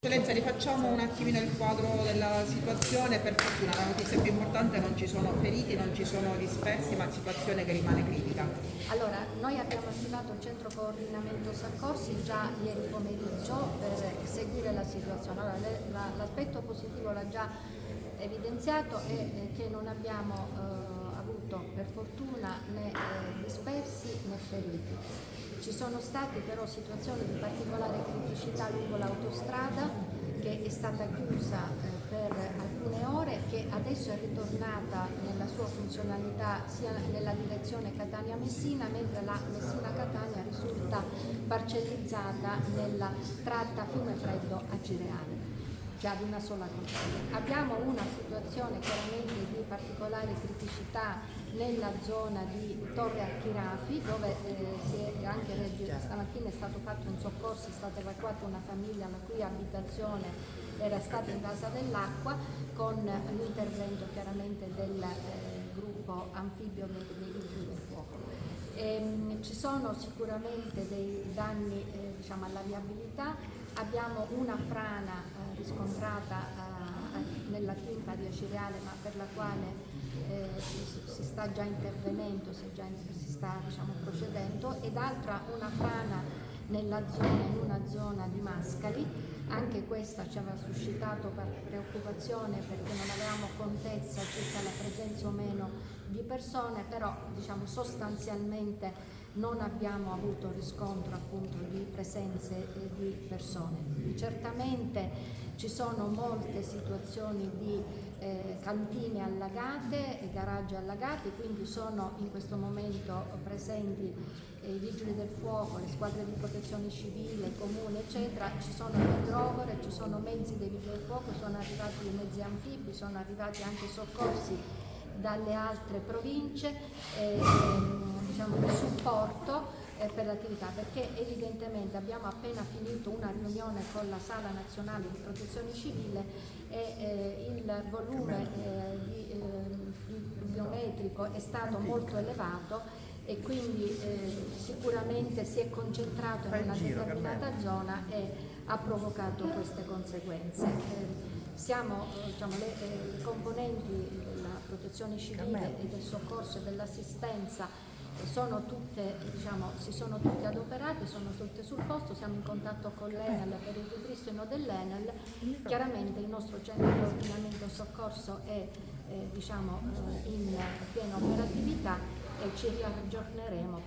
Eccellenza, rifacciamo un attimino il quadro della situazione. Per fortuna la notizia più importante: non ci sono feriti, non ci sono dispersi, ma situazione che rimane critica. Allora, noi abbiamo attivato il centro coordinamento soccorsi già ieri pomeriggio per seguire la situazione. Allora, l'aspetto positivo l'ha già evidenziato è che non abbiamo avuto per fortuna né dispersi né feriti. Ci sono state però situazioni di particolare criticità lungo l'autostrada che è stata chiusa per alcune ore, che adesso è ritornata nella sua funzionalità sia nella direzione Catania-Messina, mentre la Messina-Catania risulta parcellizzata nella tratta Fiumefreddo a Gireale, che ad una sola corsia. Abbiamo una situazione chiaramente di particolare criticità nella zona di Torre Archirafi, dove stamattina è stato fatto un soccorso, è stata evacuata una famiglia la cui abitazione era stata invasa dall'acqua, con l'intervento chiaramente del gruppo anfibio dei Vigili del Fuoco. Ci sono sicuramente dei danni alla viabilità. Abbiamo una frana riscontrata nella Timpa di Acireale, ma per la quale si sta già intervenendo, si sta procedendo, ed altra una frana in una zona di Mascali. Anche questa ci aveva suscitato preoccupazione perché non avevamo contezza circa la presenza o meno di persone, però sostanzialmente non abbiamo avuto riscontro appunto di presenze di persone. Certamente ci sono molte situazioni di cantine allagate e garaggi allagati, quindi sono in questo momento presenti i vigili del fuoco, le squadre di protezione civile, i comuni eccetera. Ci sono le idrovore, ci sono mezzi dei vigili del fuoco, sono arrivati i mezzi anfibi, sono arrivati anche soccorsi dalle altre province, di supporto per l'attività, perché evidentemente abbiamo appena finito una riunione con la Sala Nazionale di Protezione Civile e il volume biometrico è stato molto elevato e quindi sicuramente si è concentrato in una determinata zona e ha provocato queste conseguenze. Le componenti della protezione civile e del soccorso e dell'assistenza sono tutte, si sono tutte adoperate, sono tutte sul posto. Siamo in contatto con l'Enel per il ripristino dell'Enel. Chiaramente il nostro centro di coordinamento soccorso è in piena operatività e ci riaggiorneremo